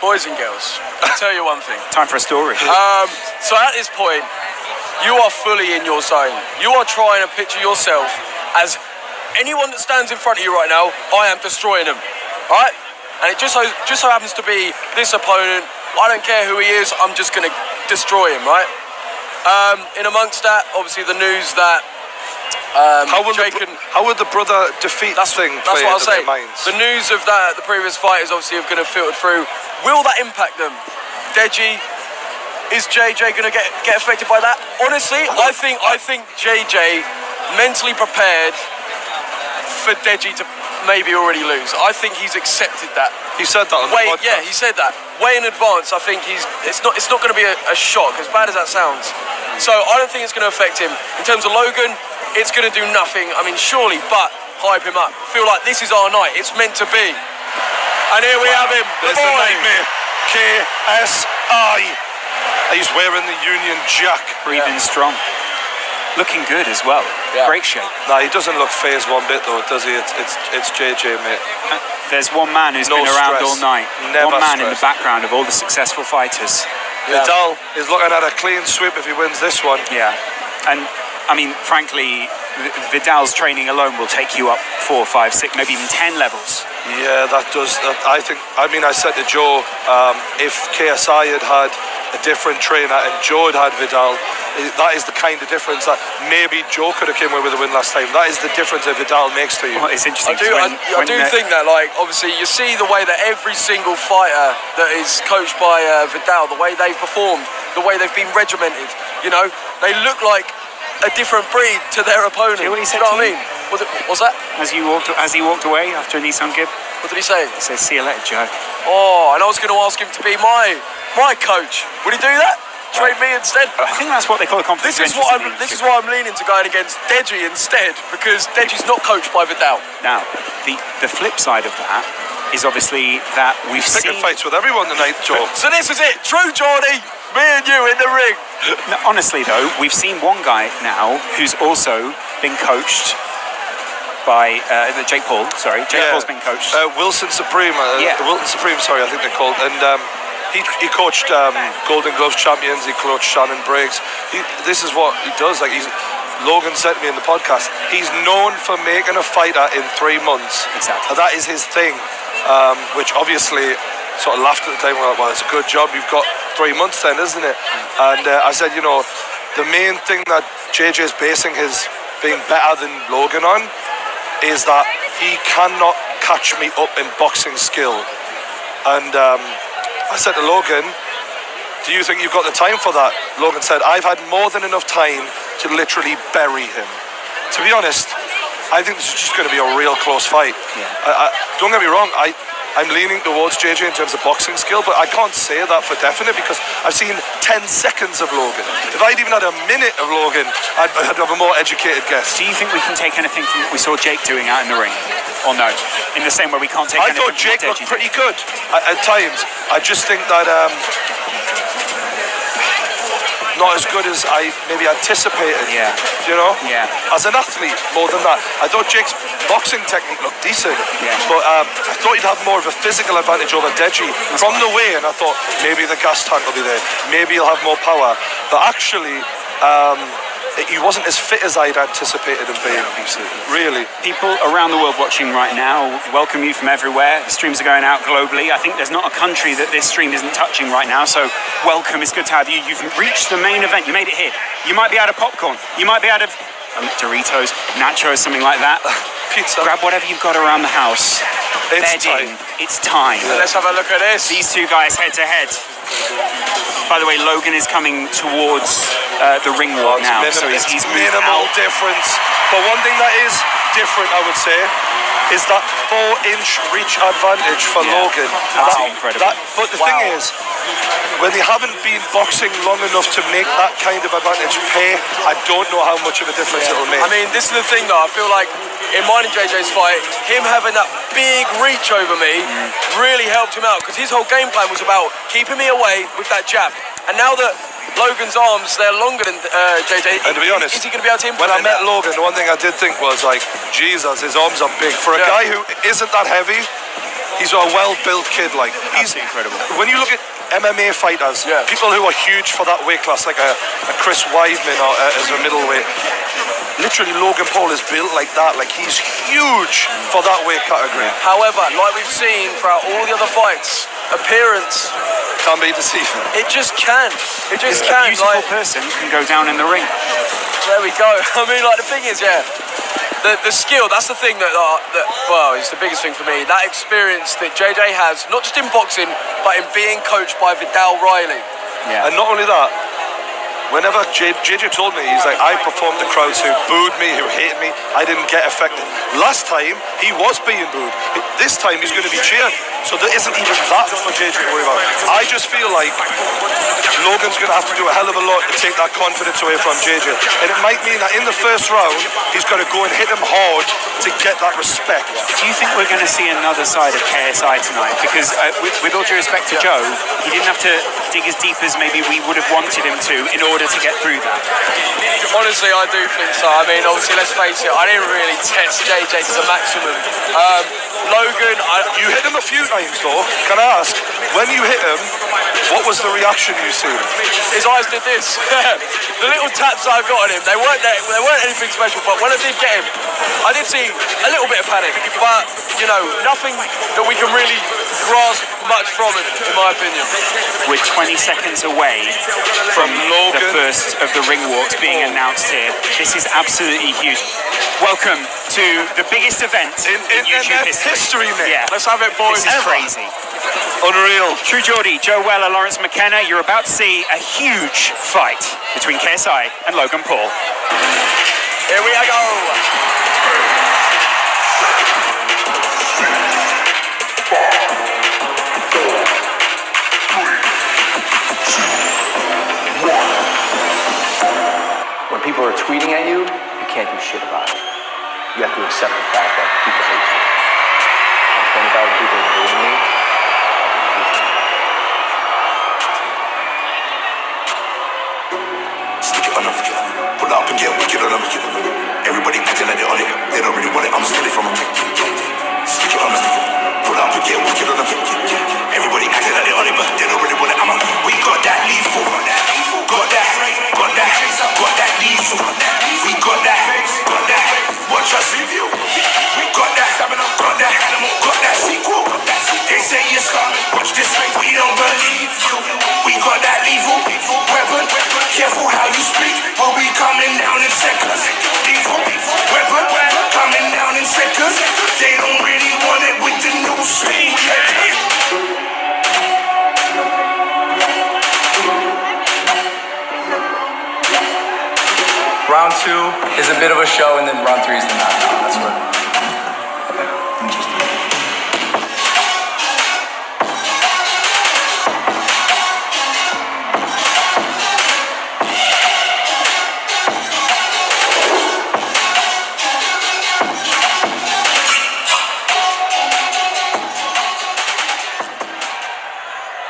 boys and girls, I'll tell you one thing. Time for a story. So at this point, you are fully in your zone. You are trying to picture yourself as anyone that stands in front of you right now, I am destroying them, right? And it just so happens to be this opponent. I don't care who he is, I'm just going to destroy him, right? In amongst that, obviously the news that how would the brother defeat that's thing what I'll say. Minds? The news of that, the previous fight is obviously going to filter through. Will that impact them? Deji, is JJ going to get affected by that? Honestly, I think JJ mentally prepared for Deji to maybe already lose. I think he's accepted that. He said that on the podcast. Yeah, he said that way in advance. I think it's not going to be a shock, as bad as that sounds. So I don't think it's going to affect him. In terms of Logan, it's going to do nothing. I mean, surely, but hype him up. Feel like this is our night. It's meant to be. And here we have him. There's the nightmare. KSI. He's wearing the Union Jack. Breathing strong. Looking good as well. Yeah. Great shape. No, he doesn't look phased one bit though, does he? It's JJ, mate. There's one man who's been around all night. Never one man stressed. in the background of all the successful fighters. Yeah. Vidal is looking at a clean sweep if he wins this one. Yeah. And I mean, frankly, Vidal's training alone will take you up 4, 5, 6, maybe even 10 levels. Yeah, that does. I said to Joe, if KSI had a different trainer and Joe had Vidal, that is the kind of difference that maybe Joe could have came away with a win last time. That is the difference that Vidal makes to you. Well, it's interesting. I do think that, like, obviously, you see the way that every single fighter that is coached by Vidal, the way they've performed, the way they've been regimented, you know, they look like a different breed to their opponent. Do you know what he said you know to what I mean? What's that? As he walked away after a Nissan Gib, What did he say? he said, "See you later, Joe." Oh, and I was going to ask him to be my coach. Would he do that? Train me instead? I think that's what they call a conflict of interest. This is why I'm leaning to going against Deji instead, because Deji's not coached by Vidal. Now, the flip side of that is obviously that we've Picking seen fights with everyone tonight, Joe. So this is it. True, Geordie. Me and you in the ring. No, honestly, though, we've seen one guy now who's also been coached by Jake Paul. Sorry, Jake Paul's been coached. Wilson Supreme. Wilton Supreme. Sorry, I think they're called. And he coached Golden Gloves champions. He coached Shannon Briggs. This is what he does. Like Logan said to me in the podcast, he's known for making a fighter in 3 months. Exactly. That is his thing. Which obviously sort of laughed at the time. Well, it's a good job. You've got 3 months then, isn't it? And I said, you know, the main thing that JJ is basing his being better than Logan on is that he cannot catch me up in boxing skill. And I said to Logan, do you think you've got the time for that? Logan said, I've had more than enough time to literally bury him. To be honest, I think this is just going to be a real close fight. Yeah. Don't get me wrong, I'm leaning towards JJ in terms of boxing skill, but I can't say that for definite because I've seen 10 seconds of Logan. If I'd even had a minute of Logan, I'd have a more educated guess. Do you think we can take anything from what we saw Jake doing out in the ring? Or no? In the same way we can't take anything from I thought Jake what looked pretty good at times. I just think that not as good as I maybe anticipated. Yeah. You know? Yeah. As an athlete, more than that. I thought Jake's boxing technique looked decent. Yeah. But I thought he'd have more of a physical advantage over Deji from the way, and I thought maybe the gas tank will be there. Maybe he'll have more power. But actually, he wasn't as fit as I'd anticipated him being. Really. People around the world watching right now, welcome you from everywhere. The streams are going out globally. I think there's not a country that this stream isn't touching right now, so welcome. It's good to have you. You've reached the main event. You made it here. You might be out of popcorn. You might be out of Doritos, nachos, something like that. Pizza. Grab whatever you've got around the house. It's time. It's time. So let's have a look at this. These two guys head to head. By the way, Logan is coming towards the ring walk now, so he's moved minimal out. difference. But one thing that is different, I would say, is that 4-inch reach advantage for Logan. Absolutely incredible. But the thing is, when they haven't been boxing long enough to make that kind of advantage pay, I don't know how much of a difference it'll make. I mean, this is the thing though, I feel like in mine and JJ's fight, him having that big reach over me really helped him out, because his whole game plan was about keeping me away with that jab. And now that Logan's arms, they're longer than JJ. And to be honest, is he going to be able to when I implement met that? Logan, the one thing I did think was like, Jesus, his arms are big. For a guy who isn't that heavy, He's a well-built kid. Like he's incredible. When you look at MMA fighters, Yeah. people who are huge for that weight class, like a Chris Weidman or as a middleweight. Literally, Logan Paul is built like that. Like he's huge for that weight category. However, like we've seen throughout all the other fights, appearance, Can be deceiving. it just can. It just A can. beautiful Like, person can go down in the ring. there we go. I mean, like the thing is, yeah, the skill. That's the thing that well, is the biggest thing for me. That experience that JJ has, not just in boxing, but in being coached by Vidal Riley. Yeah. And not only that, whenever JJ told me, he's like, I performed the crowds who booed me, who hated me. I didn't get affected. Last time, he was being booed. This time, he's going to be cheered. So there isn't even that for JJ to worry about. I just feel like Logan's going to have to do a hell of a lot to take that confidence away from JJ. And it might mean that in the first round, he's got to go and hit him hard to get that respect. Do you think we're going to see another side of KSI tonight? Because with all due respect to Joe, he didn't have to dig as deep as maybe we would have wanted him to in order to get through that. Honestly, I do think so. I mean, obviously, let's face it, I didn't really test JJ to the maximum. Logan, You hit him a few times though. Can I ask, when you hit him, what was the reaction you see? his eyes did this. The little taps I got on him, they weren't anything special, but when I did get him, I did see a little bit of panic, but, you know, nothing that we can really grasp much from it, in my opinion. We're 20 seconds away from the first of the ring walks being announced here. This is absolutely huge. Welcome to the biggest event in YouTube history. mate. Yeah. Let's have it, boys. This is crazy. Unreal. True Geordie, Joe Weller, Lawrence McKenna, you're about to see a huge fight between KSI and Logan Paul. Here we go. When people are tweeting at you, you can't do shit about it. You have to accept the fact that people hate you. And 20,000 people are booing me. Stick it on them. Pull up and get wicked on them. Everybody acting like they're on it. They don't really want it. I'm stealing from them. Stick it on them. Pull up and get wicked on them. Everybody acting like they're on it, but they don't really want it. We got that lethal. Got that lethal. We got that. Watch us review. We got that stamina. Got that animal. Got that sequel. They say it's coming. Watch this. We don't believe you. We got that lethal weapon. Careful how you speak. We'll be coming down in seconds. Lethal weapon. Coming down in seconds. They don't really want it with the new speed. Round 2 is a bit of a show, and then round 3 is the knockout. That's what.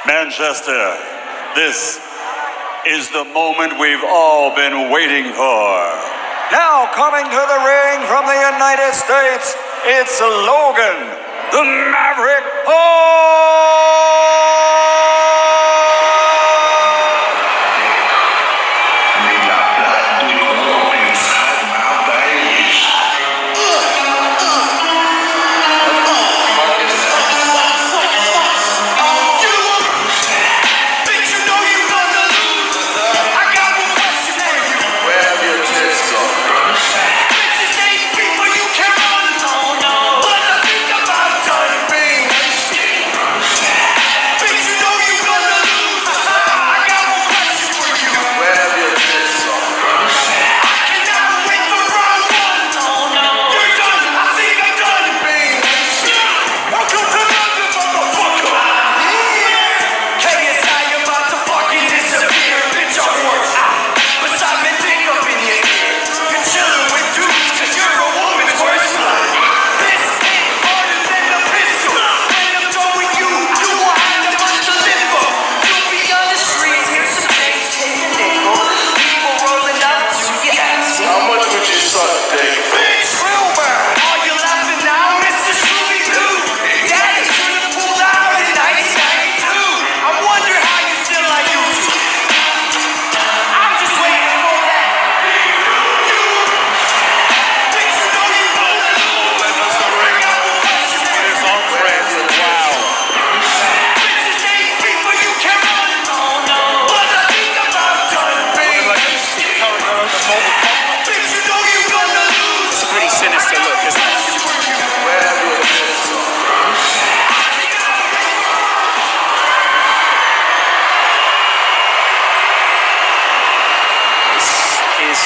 Manchester, this is the moment we've all been waiting for. Now coming to the ring from the United States, it's Logan, the Maverick Paul! Bitch,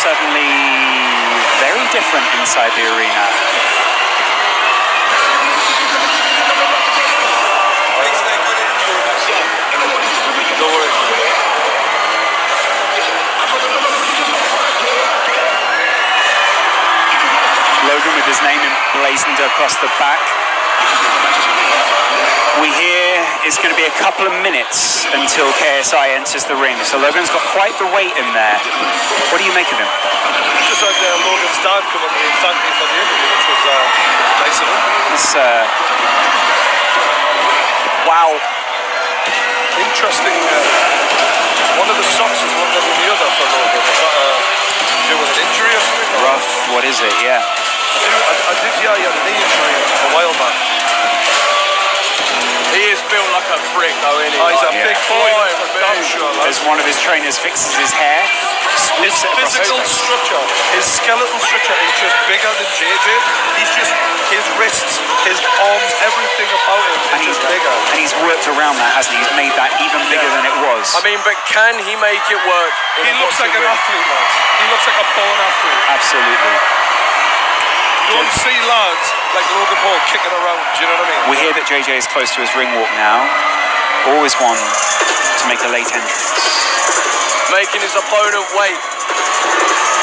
suddenly very different inside the arena. No worries. Logan with his name emblazoned across the back. We hear it's going to be a couple of minutes until KSI enters the ring. So Logan's got quite the weight in there. What do you make of him? Just had Logan's dad come up and thank me for the interview, which was nice of him. It's, Wow. Interesting. One of the socks is longer than the other for Logan. Is that to do with an injury or something? rough. What is it? Yeah. I did hear he had a knee injury a while back. He is built like a brick, though, isn't he? Oh, he's a Yeah. big boy, for damn sure. As one of his trainers fixes his hair, His physical structure, his skeletal structure is just bigger than JJ. He's just, his wrists, his arms, everything about him is just bigger. And he's worked around that, hasn't he? He's made that even bigger than it was. I mean, but can he make it work? He looks like an athlete, lads. He looks like a born athlete. Absolutely. You don't see lads like Logan Paul kicking around, do you know what I mean? We hear that JJ is close to his ring walk now. Always one to make a late entrance. Making his opponent wait.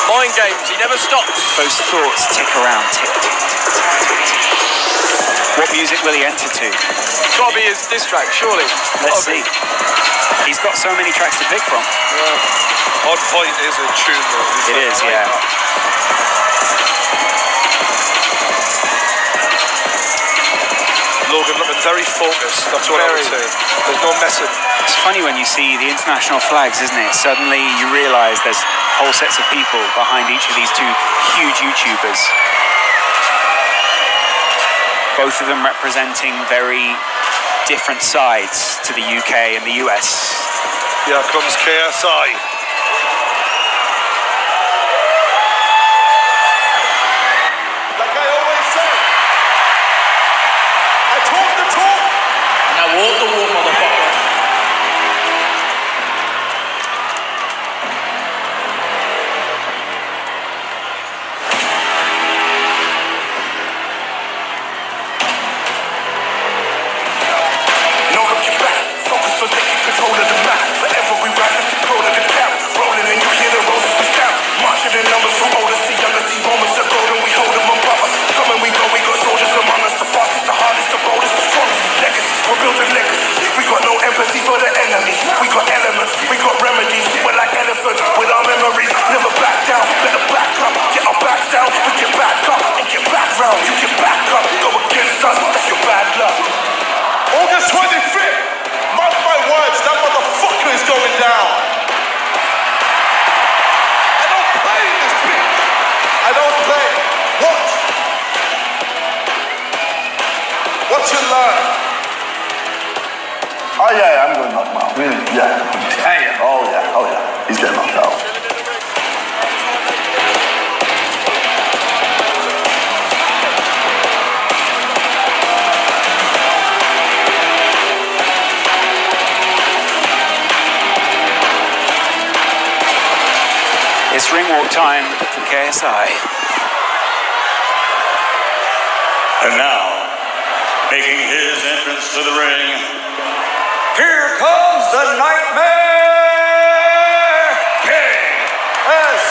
Mind games, he never stops. Those thoughts tick around, tick, tick, tick, tick, tick. What music will he enter to? It's got to be his diss track, surely. Let's see. He's got so many tracks to pick from. Odd Point is a tune, though. It is, yeah. Logan looking very focused, that's what I would say. There's no messing. It's funny when you see the international flags, isn't it? Suddenly you realise there's whole sets of people behind each of these two huge YouTubers. Both of them representing very different sides to the UK and the US. Here comes KSI. Like I always say, I talk the talk, and I walk the walk, motherfucker. No looking back, focus on taking control of the map. Forever we ride with control of the cap. Rolling and you hear the roses we stamp. Marching in numbers from oldest to youngest. These moments are golden, we hold them on brothers. Come and we go, we got soldiers among us. The fastest, the hardest, the boldest, the strongest. Legacies, we're building legacies. We got no empathy for the enemy. We got elements, we got remedies. We're like elephants with our memories. Never back down, better back up. Get our backs down, we get back up and get back round. You get back up, go against us, that's your bad luck. August 25th, mark my words, that motherfucker is going down. I don't play in this bitch. I don't play. Watch. Watch and learn. Oh yeah, I'm going to knock him out. Really? Yeah. Damn. Oh yeah. He's getting knocked out. It's ring walk time for KSI. And now, making his entrance to the ring, here comes the Nightmare KSI!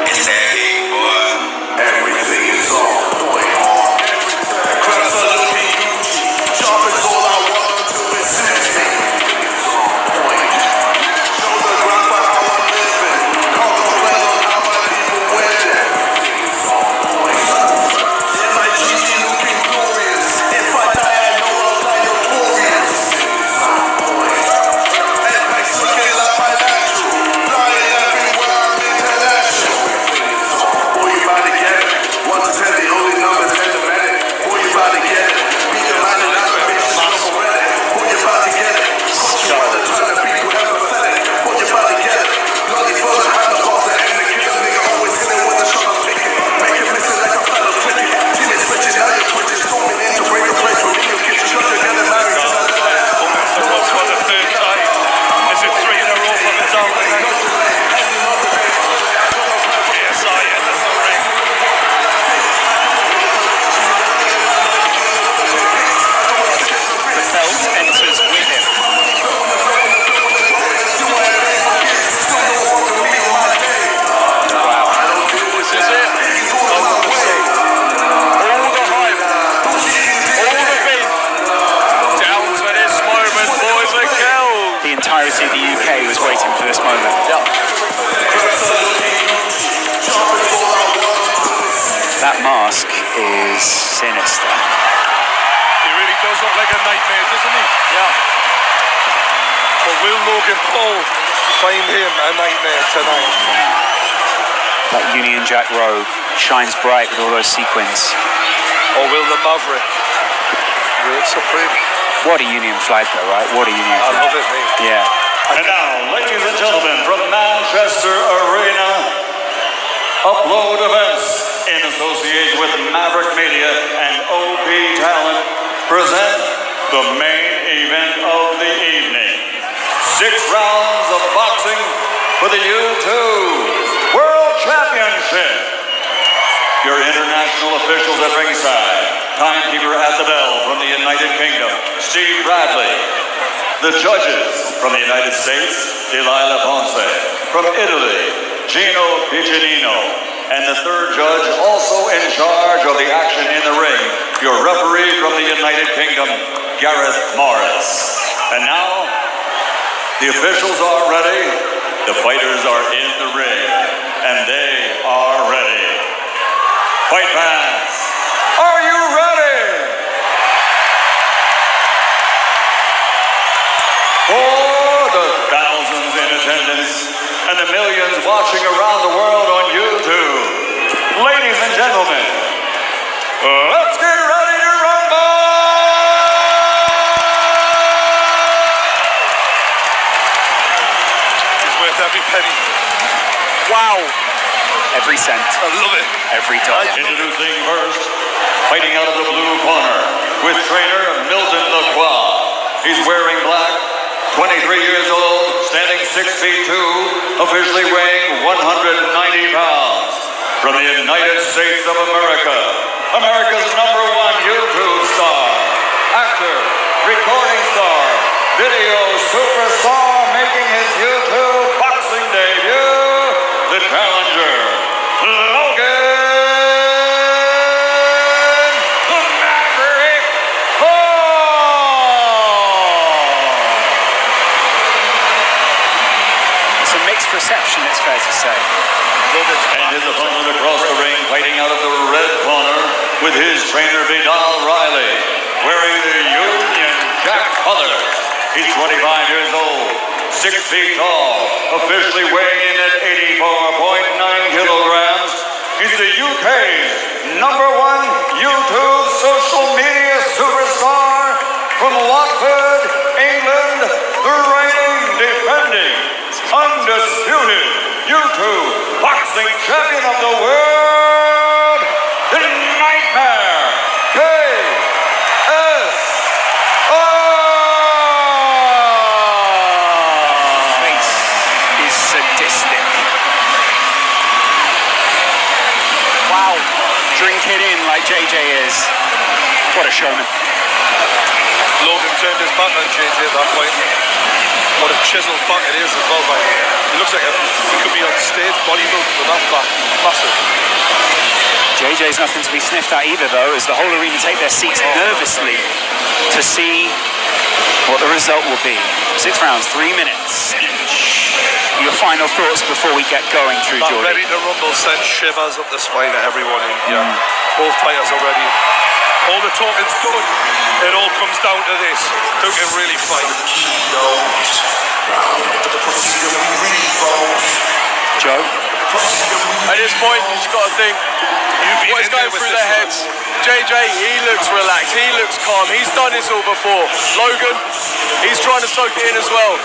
It's that heat, boy. Everything is on point. Crabs are looking Gucci. Job is all I want to do is suit me. On point. majority of the UK was waiting for this moment. Yeah. That mask is sinister. He really does look like a nightmare, doesn't he? Yeah. But will Logan Paul find him a nightmare tonight? That Union Jack robe shines bright with all those sequins. Or will the Maverick reign supreme? What a Union flag though, right? What a Union I flag. love it, mate. Yeah. And now, ladies and gentlemen, from Manchester Arena, Upload Events, in association with Maverick Media and OP Talent, present the main event of the evening. 6 rounds of boxing for the U2 World Championship. Your international officials at ringside, timekeeper at the bell from the United Kingdom, Steve Bradley. The judges from the United States, Delilah Ponce. From Italy, Gino Piccinino. And the third judge, also in charge of the action in the ring, your referee from the United Kingdom, Gareth Morris. And now, the officials are ready, the fighters are in the ring, and they are ready. Fight fans, are you ready? For the thousands in attendance and the millions watching around the world on YouTube, ladies and gentlemen, let's get ready to rumble! It's worth every penny. Wow. Every cent. I love it. Every dollar. Introducing first, fighting out of the blue corner, with trainer Milton Lacroix. He's wearing black, 23 years old, standing 6 feet 2, officially weighing 190 pounds. From the United States of America, America's #1 YouTube star, actor, recording star, video superstar, making his YouTube boxing debut, the challenger, Logan the Maverick Paul. It's a mixed reception, it's fair to say. And his opponent across the ring, fighting out of the red corner with his trainer Vidal Riley, wearing the Union Jack color. He's 25 years old, 6 feet tall, officially weighing in at 84.9 kilograms. He's the UK's #1 YouTube social media superstar from Watford, England, the reigning, defending, undisputed YouTube boxing champion of the world, the Nightmare, KSI. Face is sadistic. Wow. Drink it in like JJ is. What a showman. Logan turned his back on JJ at that point. What a chiseled back it is as well, by the way. It looks like he could be on stage bodybuilding with that back. Massive. JJ's nothing to be sniffed at either, though, as the whole arena take their seats nervously to see what the result will be. 6 rounds, 3 minutes each. Your final thoughts before we get going through, That Jordan? ready to rumble sends shivers up the spine of everyone in here. Both fighters are ready. All the talking's done. It all comes down to this. Who can really fight? Joe? At this point, you've got to think what is going through their heads. JJ, he looks relaxed, he looks calm, he's done this all before. Logan, he's trying to soak it in as well.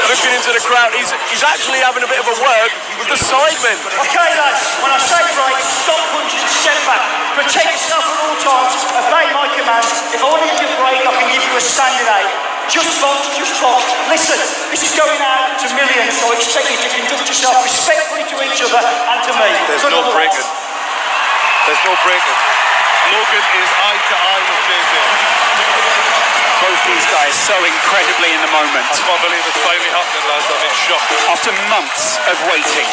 Looking into the crowd, he's actually having a bit of a word with the sidemen. Okay, lads, when I say break, stop punches and step back. Protect yourself at all times, obey my commands. If I want to give you a break, I can give you a standing 8. Just box, just box. Listen, this is going out to millions, so I expect you to conduct yourself respectfully to each other and to me. There's no breaking. There's no breaking. Logan is eye to eye with JJ. Both these guys so incredibly in the moment. I can't believe it's finally happening, lads. I'm in shock. After months of waiting,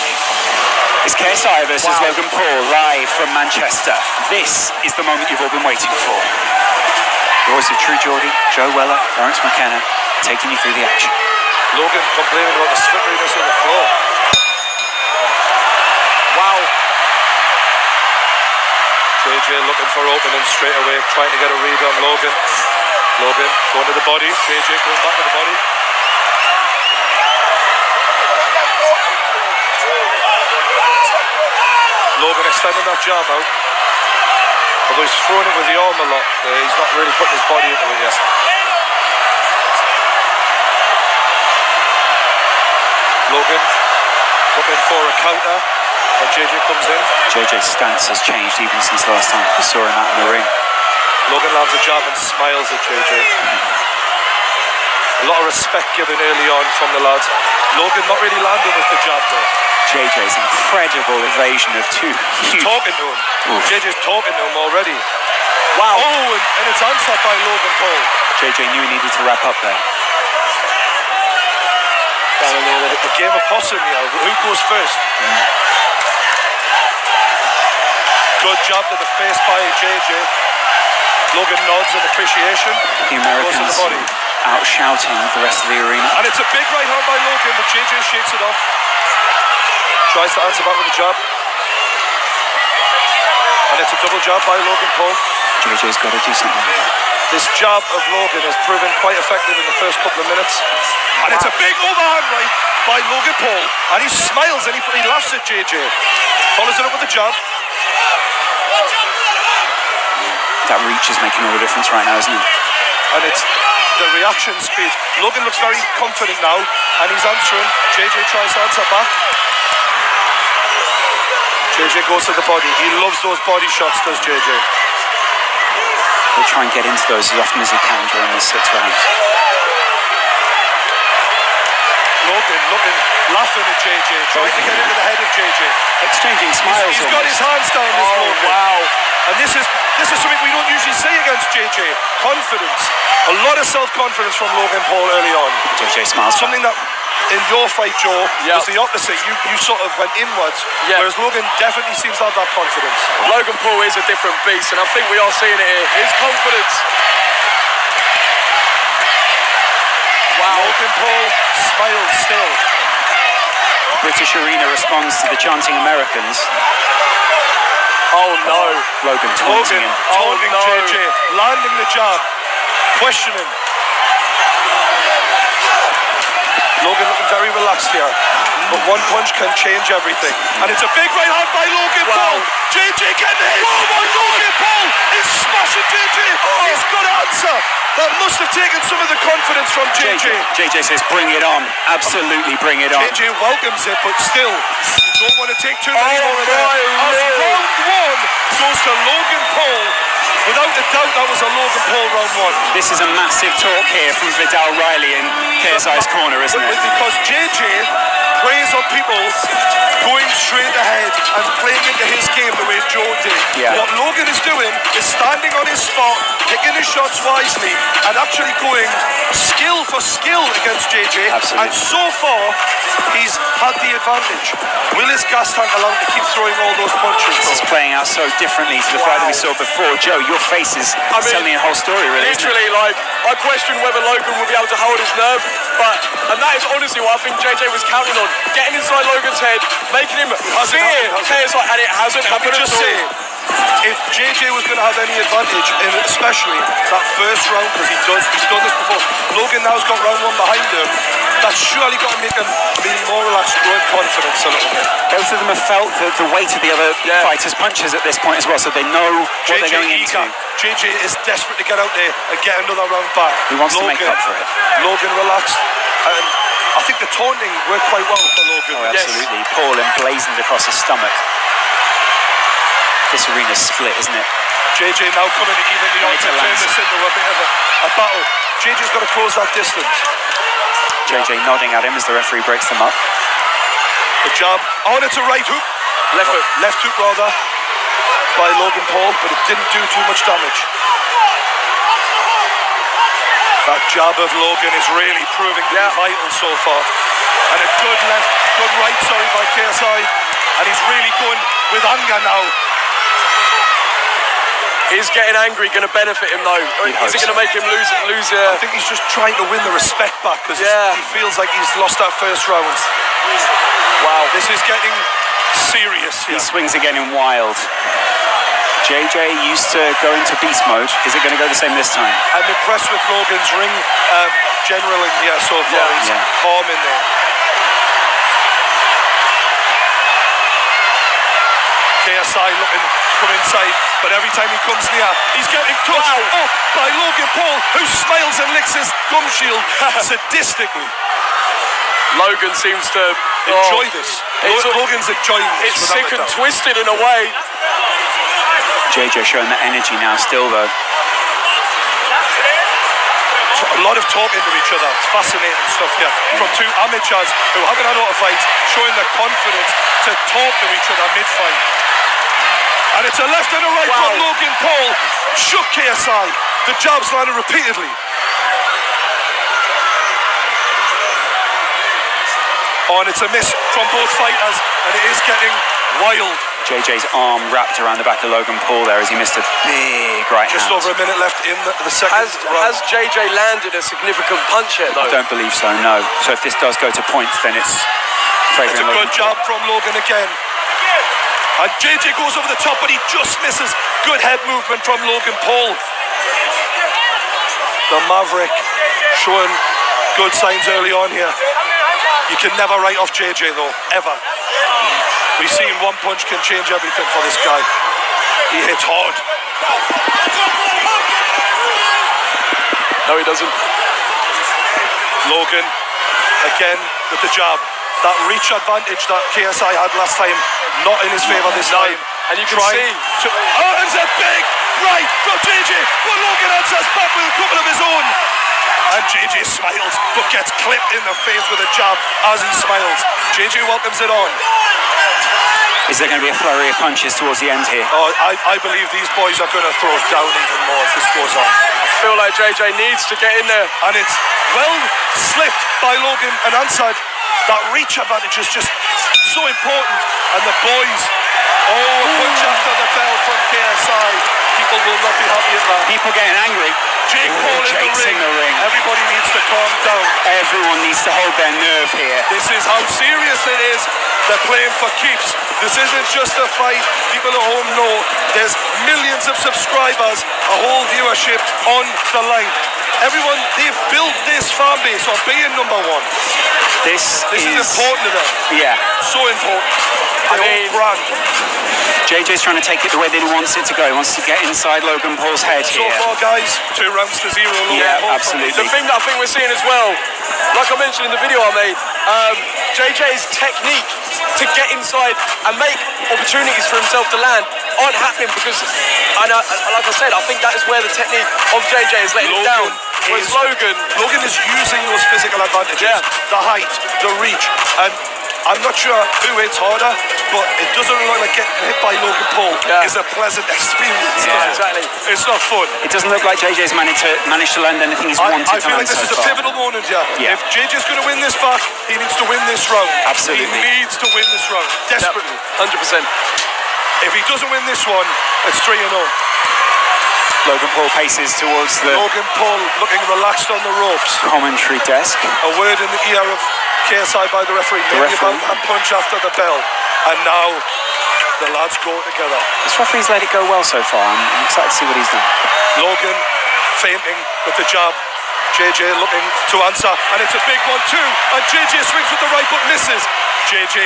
it's KSI versus Logan Paul live from Manchester. This is the moment you've all been waiting for. The voice of True Geordie, Joe Weller, Lawrence McKenna, taking you through the action. Logan complaining about the slipperiness of the floor. Wow. JJ looking for opening straight away, trying to get a read on Logan. Logan going to the body. JJ going back to the body. Logan extending that jab out. Although he's throwing it with the arm a lot, he's not really putting his body into it yet. Logan looking for a counter when JJ comes in. JJ's stance has changed even since the last time we saw him out in the ring. Logan lands a jab and smiles at JJ. A lot of respect given early on from the lads. Logan not really landing with the jab though. JJ's incredible evasion of two huge... Talking to him. Oof. JJ's talking to him already. Wow. Oh, and it's answered by Logan Paul. JJ knew he needed to wrap up there. A game of possum here. Who goes first? Good job to the face by JJ. Logan nods in appreciation. The Americans goes to the body. out shouting the rest of the arena. And it's a big right hand by Logan, but JJ shakes it off. Tries to answer back with a jab. And it's a double jab by Logan Paul. JJ's got to do something. This jab of Logan has proven quite effective in the first couple of minutes. And it's a big overhand right by Logan Paul. And he smiles and he laughs at JJ. Follows it up with a jab. That reach is making all the difference right now, isn't it? And it's the reaction speed. Logan looks very confident now. And he's answering. JJ tries to answer back. JJ goes to the body. He loves those body shots, does JJ. He'll try and get into those as often as he can during the 6 rounds. Logan looking, laughing at JJ, trying to get into the head of JJ. Exchanging smiles. He's got his hands down this Logan. Wow. And this is something we don't usually see against JJ. Confidence. A lot of self-confidence from Logan Paul early on. JJ smiles. Something that in your fight, Joe, was the opposite. You sort of went inwards, whereas Logan definitely seems to have that confidence. Logan Paul is a different beast, and I think we are seeing it here. His confidence. Wow. Logan Paul smiles still. British arena responds to the chanting Americans. Oh no. Logan taunting him. Taunting JJ, landing the jab, questioning. Logan looking very relaxed here, but one punch can change everything. And it's a big right hand by Logan Paul. JJ getting hit. Oh my God, Logan Paul is smashing JJ. He's got to answer. That must have taken some of the confidence from JJ. JJ says, bring it on. Absolutely bring it on. JJ welcomes it, but still, you don't want to take too many more of that. As round one goes to Logan Paul. Without a doubt, that was a Logan Paul round one. This is a massive talk here from Vidal Riley in KSI's corner, isn't it? Because JJ preys on people going straight ahead and playing into his game the way Joe did. Yeah. What Logan is doing is standing on his spot, picking his shots wisely, and actually going skill for skill against JJ. Absolutely. And so far, he's had the advantage. Will his gas tank allow him to keep throwing all those punches? This is playing out so differently to the fight that we saw before. Joe, your face is telling a whole story, really. Literally, like, I question whether Logan will be able to hold his nerve, and that is honestly what I think JJ was counting on. Getting inside Logan's head, making him fear KSI, and it hasn't happened at all. If JJ was going to have any advantage, in especially that first round, because he's done this before, Logan now's got round one behind him, that's surely got to make him be more relaxed, growing confidence a little bit. Both of them have felt the weight of the other fighters' punches at this point as well, so they know what they're going into. JJ is desperate to get out there and get another round back. He wants to make up for it. Logan relaxed, and I think the taunting worked quite well for Logan. Oh, absolutely. Paul emblazoned across his stomach. This arena's split, isn't it? JJ now coming to even the odds and turn this into a bit of a battle. JJ's got to close that distance. JJ nodding at him as the referee breaks them up. Good job. Oh, and it's a right hook. Left hook rather, by Logan Paul, but it didn't do too much damage. That jab of Logan is really proving to be vital so far. And a good right, by KSI. And he's really going with anger now. Is getting angry going to benefit him though? Is it going to make him lose? I think he's just trying to win the respect back because he feels like he's lost that first round. Wow. This is getting serious here. He swings again in wild. JJ used to go into beast mode. Is it going to go the same this time? I'm impressed with Logan's ring generaling here so far. He's calm in there. KSI looking to come inside, but every time he comes near, he's getting touched up by Logan Paul, who smiles and licks his gum shield sadistically. Logan seems to enjoy this. Logan's enjoying this. It's sick and twisted in a way. JJ showing that energy now still though. A lot of talking to each other. It's fascinating stuff here. From two amateurs who haven't had a lot of fights, showing the confidence to talk to each other mid-fight. And it's a left and a right from Logan Paul. Shook KSI. The jabs landed repeatedly. Oh, and it's a miss from both fighters, and it is getting wild. JJ's arm wrapped around the back of Logan Paul there as he missed a big right hand. Just over a minute left in the second round. Has JJ landed a significant punch yet though? I don't believe so, no. So if this does go to points, then it's favouring It's a Logan good jab from Logan again. And JJ goes over the top, but he just misses. Good head movement from Logan Paul. The Maverick showing good signs early on here. You can never write off JJ though, ever. We've seen one punch can change everything for this guy. He hits hard. No, he doesn't. Logan, again with the jab. That reach advantage that KSI had last time, not in his favour this time. And you can see. It's a big right from JJ, but Logan answers back with a couple of his own. And JJ smiles, but gets clipped in the face with a jab as he smiles. JJ welcomes it on. Is there going to be a flurry of punches towards the end here? Oh, I believe these boys are going to throw it down even more as this goes on. I feel like JJ needs to get in there. And it's well slipped by Logan and answered. That reach advantage is just so important. And the boys, a punch after the bell from KSI. People will not be happy at that. People getting angry. Jake Paul in the ring. Everybody needs to calm down. Everyone needs to hold their nerve here. This is how serious it is. They're playing for keeps. This isn't just a fight. People at home know there's millions of subscribers, a whole viewership on the line. Everyone, they've built this fan base on being number one. This is important to them. Yeah. So important. Their own brand. JJ's trying to take it the way that he wants it to go. He wants to get inside Logan Paul's head here. So far, guys, 2 rounds to 0. Yeah, absolutely. The thing that I think we're seeing as well, like I mentioned in the video I made, JJ's technique to get inside and make opportunities for himself to land aren't happening because, like I said, I think that is where the technique of JJ is letting him down. Whereas Logan is using those physical advantages, the height, the reach, and I'm not sure who hits harder, but it doesn't look like getting hit by Logan Paul is a pleasant experience. Yeah, exactly. It's not fun. It doesn't look like JJ's managed to land anything he's wanted to land. I feel like this is a pivotal moment here. Yeah. If JJ's going to win this back, he needs to win this round. Absolutely. He needs to win this round. Desperately. 100%. If he doesn't win this one, it's 3-0. Logan Paul paces towards the Logan Paul looking relaxed on the ropes. Commentary desk. A word in the ear of KSI by the referee. Maybe about a punch after the bell. And now the lads go together. This referee's let it go well so far. I'm excited to see what he's done. Logan feinting with the jab. JJ looking to answer. And it's a big 1-2. And JJ swings with the right but misses. JJ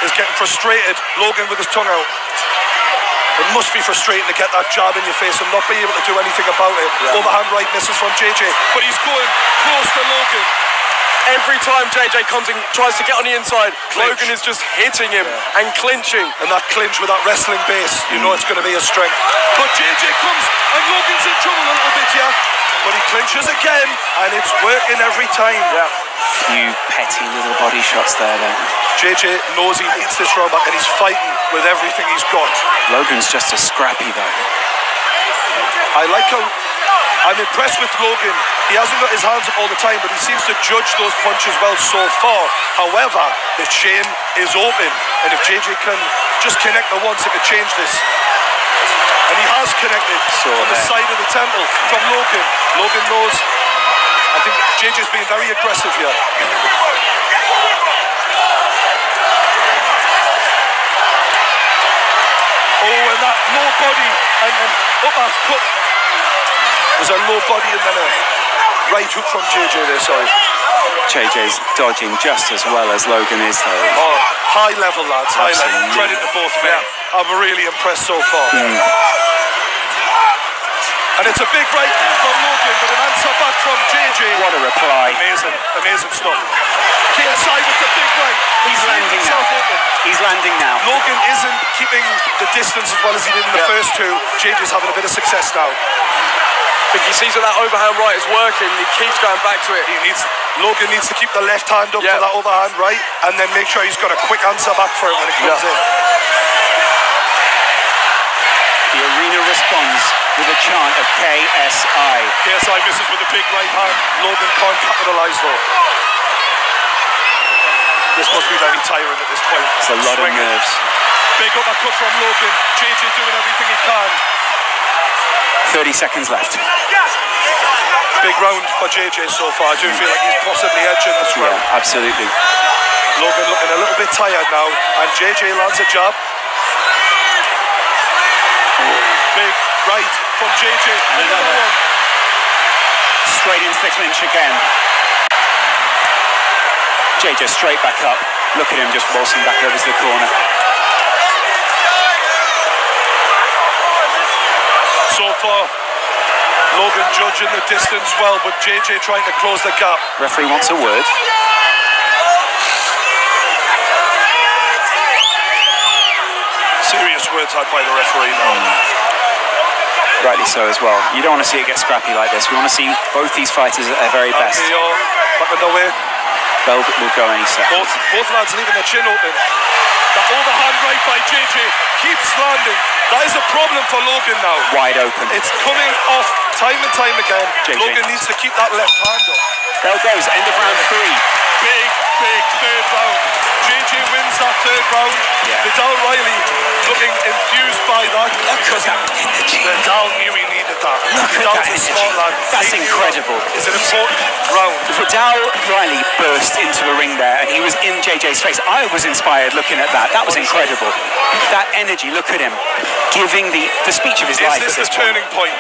is getting frustrated. Logan with his tongue out. It must be frustrating to get that jab in your face and not be able to do anything about it. Yeah. Overhand right misses from JJ, but he's going close to Logan. Every time JJ comes and tries to get on the inside, Logan is just hitting him and clinching. And that clinch with that wrestling base, you know it's going to be a strength. But JJ comes and Logan's in trouble a little bit here. But he clinches again and it's working every time. Yeah. Few petty little body shots there then. JJ knows he needs this round back and he's fighting with everything he's got. Logan's just as scrappy though. I like how I'm impressed with Logan. He hasn't got his hands up all the time, but he seems to judge those punches well so far. However, the chain is open, and if JJ can just connect the once, it could change this. and he has connected on the side of the temple from Logan. Logan knows. I think JJ's being very aggressive here. Oh, and that low body and uppercut. There's a low body and then a right hook from JJ there, sorry. JJ's dodging just as well as Logan is, though. Oh, high level, lads, high level. Absolutely. Credit to both men. I'm really impressed so far. And it's a big right from Logan, but an answer back from JJ. What a reply. Amazing, amazing stuff. KSI with the big right. He's landing now. He's landing now. Logan isn't keeping the distance as well as he did in the first two. JJ's having a bit of success now. I think he sees that overhand right is working. He keeps going back to it. Logan needs to keep the left hand up for that overhand right, and then make sure he's got a quick answer back for it when it comes in. The arena responds with a chant of KSI. KSI misses with a big right hand. Logan can't capitalise though. This must be very tiring at this point. It's a lot of nerves. Big uppercut from Logan. JJ doing everything he can. 30 seconds left. Big round for JJ so far. I do feel like he's possibly edging this round. Yeah, absolutely. Logan looking a little bit tired now, and JJ lands a jab. Big right from JJ. And another one. Straight into the clinch again. JJ straight back up. Look at him just waltzing back over to the corner. So far, Logan judging the distance well, but JJ trying to close the gap. Referee wants a word. Serious words had by the referee now. Rightly so as well. You don't want to see it get scrappy like this. We want to see both these fighters at their very best. Back underway. Velvet will go any second. Both lads leaving their chin open. That overhand right by JJ keeps landing. That is a problem for Logan now. Wide open. It's coming off time and time again. JJ. Logan needs to keep that left hand up. Bell goes, end of round 3. Big third round. JJ wins that third round. Vidal Riley looking enthused by that. Because Vidal knew he needed that. Vidal's a smart lad. That's incredible. It's an important round. Vidal Riley burst into the ring there and he was in JJ's face. I was inspired looking at that. That was incredible. That energy, look at him. Giving the speech of his life. Is this the turning point?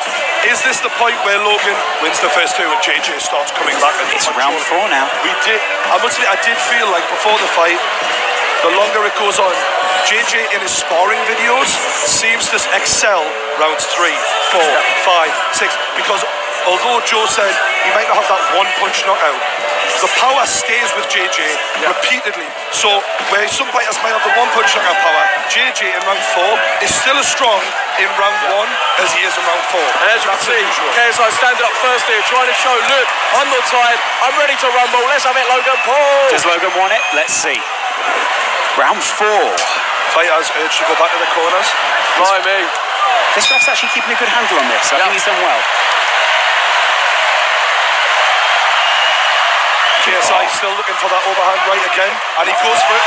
Is this the point where Logan wins the first two and JJ starts coming back? It's round 4 now. I must admit, I did feel like before the fight, the longer it goes on, JJ in his sparring videos seems to excel rounds 3, 4, 5, 6, because although Joe said he might not have that one punch knockout, the power stays with JJ repeatedly. So where some fighters might have the one punch knockout power, JJ in round 4 is still as strong in round 1 as he is in round 4. And as you can see, KSI standing up first here, trying to show, look, I'm not tired, I'm ready to rumble. Let's have it, Logan Paul. Does Logan want it? Let's see. Round 4. Fighters urged to go back to the corners. Blimey. This ref's actually keeping a good handle on this. I think he's done well. KSI still looking for that overhand right again, and he goes for it.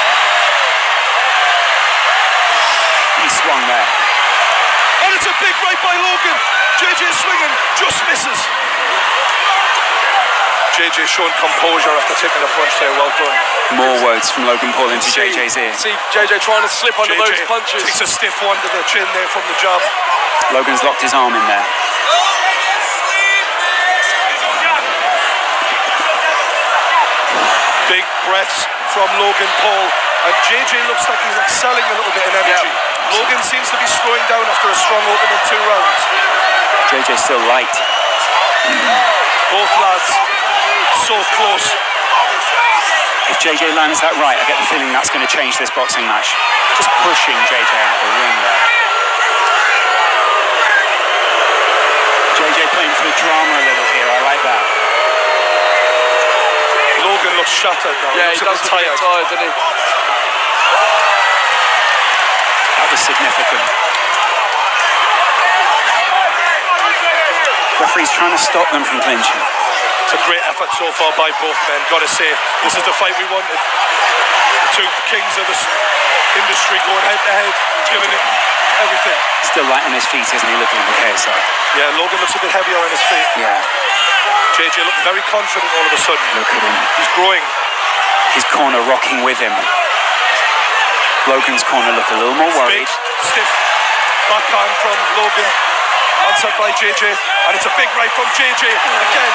He swung there. And it's a big right by Logan. JJ swinging, just misses. JJ showing composure after taking a punch there, well done. More words from Logan Paul into JJ's ear. See JJ trying to slip under those punches. Takes a stiff one to the chin there from the jab. Logan's locked his arm in there. Big breaths from Logan Paul, and JJ looks like he's excelling a little bit in energy. Logan seems to be slowing down after a strong opening 2 rounds. JJ's still light. Both lads so close. If JJ lands that right, I get the feeling that's going to change this boxing match. Just pushing JJ out the ring there. JJ playing for the drama a little here, I like that. Logan looks shattered now. Yeah, he does look tired, doesn't he? That was significant. Referee's trying to stop them from clinching. It's a great effort so far by both men. Got to say, this is the fight we wanted. The two kings of the industry going head to head, giving it everything. Still light on his feet, isn't he, looking at the KSI? Yeah, Logan looks a bit heavier on his feet. Yeah. JJ looking very confident all of a sudden. Look at him. He's growing. His corner rocking with him. Logan's corner look a little more worried. Big, stiff backhand from Logan. Answered by JJ. And it's a big right from JJ again.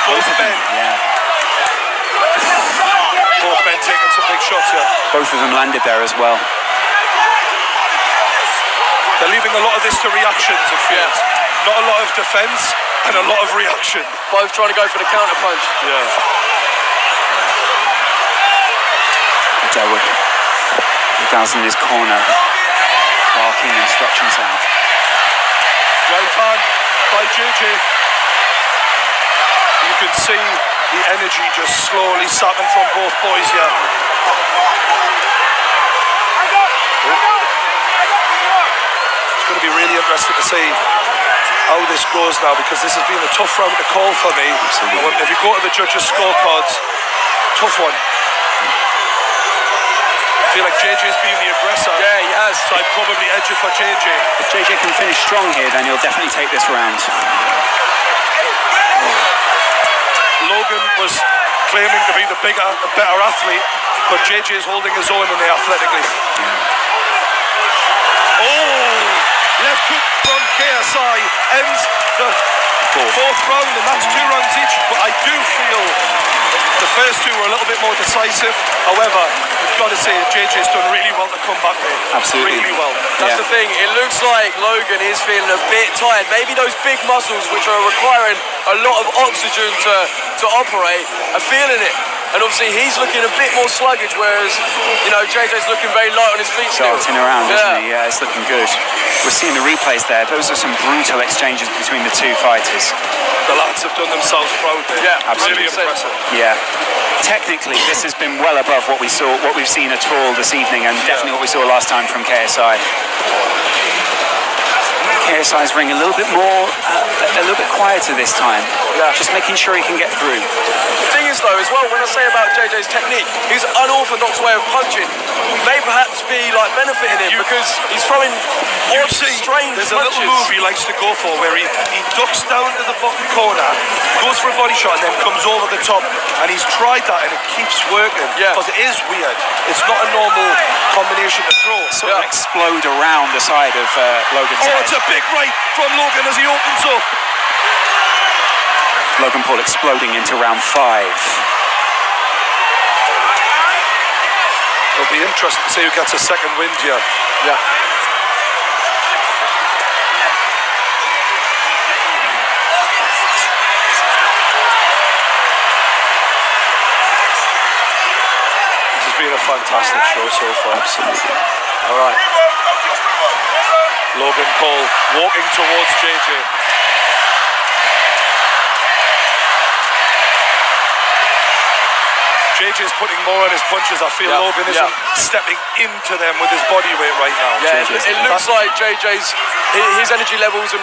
Both men. Yeah. Both men taking some big shots here. Both of them landed there as well. They're leaving a lot of this to reactions, it feels. Not a lot of defence and a lot of reaction. Both trying to go for the counter punch. Yeah. Delwood. Down in his corner. Barking instructions out. Right hand by JJ. You can see the energy just slowly sapping from both boys here. It's going to be really interesting to see how this goes now, because this has been a tough round to call for me. Absolutely. If you go to the judges' scorecards, tough one. I feel like JJ's been the aggressor. Yeah, he has. So I'd probably edge it for JJ. If JJ can finish strong here, then he'll definitely take this round. Logan was claiming to be the bigger, the better athlete, but JJ is holding his own in there athletically. Oh, left hook from KSI ends the fourth round, and that's 2 rounds each. But I do feel the first 2 were a little bit more decisive. However, you've got to say JJ's done really well to come back there. Absolutely. Really well. That's the thing. It looks like Logan is feeling a bit tired. Maybe those big muscles, which are requiring a lot of oxygen to operate, are feeling it. And obviously he's looking a bit more sluggish, whereas, you know, JJ's looking very light on his feet still. Darting around, isn't he? Yeah, it's looking good. We're seeing the replays there. Those are some brutal exchanges between the 2 fighters. The lads have done themselves proud there. Yeah, Really 100%. impressive. Yeah. Technically, this has been well above what we've seen at all this evening, and definitely what we saw last time from KSI. KSI's ring a little bit more, a little bit quieter this time. Yeah. Just making sure he can get through. The thing is, though, as well, when I say about JJ's technique, his unorthodox way of punching may perhaps be like benefiting him, because he's throwing odd, strange there's a punches. little move he likes to go for where he ducks down to the bottom corner, goes for a body shot, and then comes over the top. And he's tried that, and it keeps working. Yeah. Because it is weird. It's not a normal combination to throw. Sort of explode around the side of Logan's Oh, head. it's a big right from Logan as he opens up. Logan Paul exploding into round 5. It'll be interesting to see who gets a second wind here. Yeah. This has been a fantastic show so far. Absolutely. All right. Logan Paul walking towards JJ. JJ's putting more on his punches. I feel Logan isn't stepping into them with his body weight right now. Yeah, it looks like JJ's his energy levels and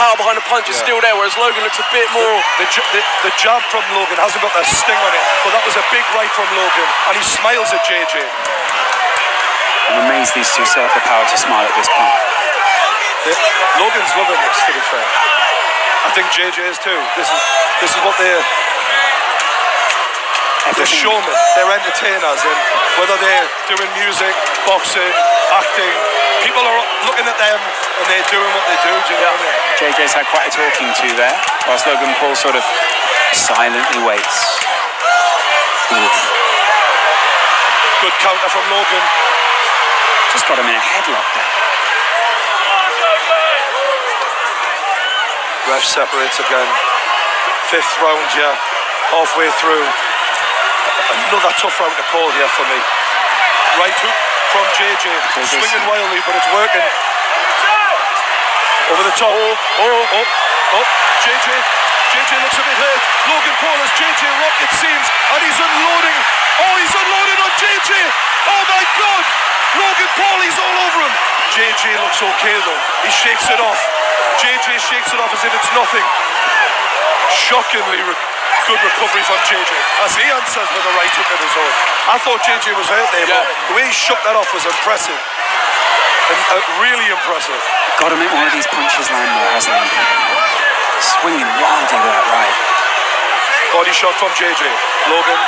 power behind the punch is still there, whereas Logan looks a bit more. The jab from Logan hasn't got that sting on it, but that was a big right from Logan, and he smiles at JJ. I'm amazed these two still have the power to smile at this point. Logan's loving this, to be fair. I think JJ is too. This is what they're showmen, they're entertainers, and whether they're doing music, boxing, acting, people are looking at them and they're doing what they do. Do you know what I mean? JJ's had quite a talking to there, whilst Logan Paul sort of silently waits. Oof. Good counter from Logan. Just got him in a headlock there. Ref separates again. 5th round here, halfway through. Another tough round to call here for me. Right hook from JJ. Swinging wildly, but it's working. Over the top. Oh. JJ looks a bit hurt. Logan Paul has JJ rocked, it seems, and he's unloading. Oh, he's unloading on JJ. Oh my God. Logan Paul, he's all over him. JJ looks okay though. He shakes it off. JJ shakes it off as if it's nothing. Shockingly good recovery from JJ as he answers with a right hook of his own. I thought JJ was hurt there, but the way he shook that off was impressive. Really impressive. Got to make one of these punches land there, hasn't he? Swinging wildly with that right. Body shot from JJ. Logan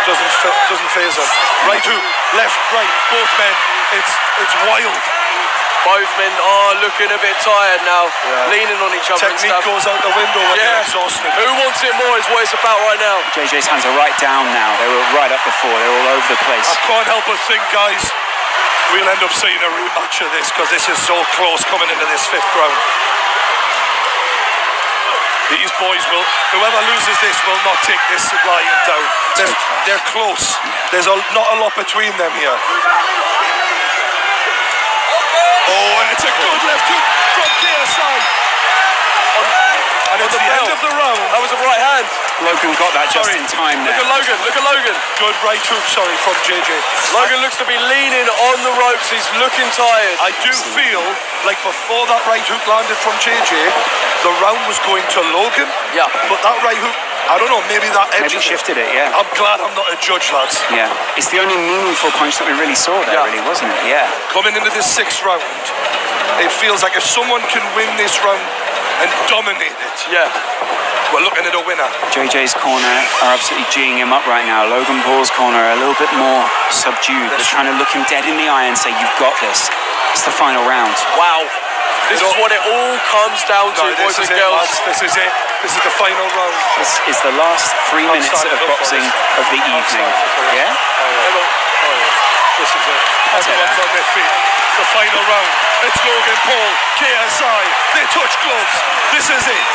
doesn't phase him. Right hook, left, right, both men. It's wild. Both men are looking a bit tired now, leaning on each other and Technique stuff. goes out the window when they're exhausted. Who wants it more is what it's about right now. JJ's hands are right down now. They were right up before. They're all over the place. I can't help but think, guys, we'll end up seeing a rematch of this because this is so close coming into this 5th round. These boys will, whoever loses this will not take this lying down. They're close. There's not a lot between them here. Oh, and it's a good left hook from KSI. And it's the end of the round. That was a right hand. Logan got that just in time there. Look at Logan. Good right hook, from JJ. Logan looks to be leaning on the ropes. He's looking tired. I do feel like before that right hook landed from JJ, the round was going to Logan. Yeah. But that right hook, I don't know, maybe that edge Maybe shifted it, yeah. I'm glad I'm not a judge, lads. Yeah. It's the only meaningful punch that we really saw there, really, wasn't it? Yeah. Coming into this 6th round, it feels like if someone can win this round and dominate it, we're looking at a winner. JJ's corner are absolutely geeing him up right now. Logan Paul's corner are a little bit more subdued. They're trying to look him dead in the eye and say, you've got this. It's the final round. Wow. This is what it all comes down to, boys and girls. This is it. This is the final round. This is the last 3 minutes of boxing of the evening. Yeah? This is it. Everyone's on their feet. The final round. It's Logan Paul, KSI. They touch gloves. This is it.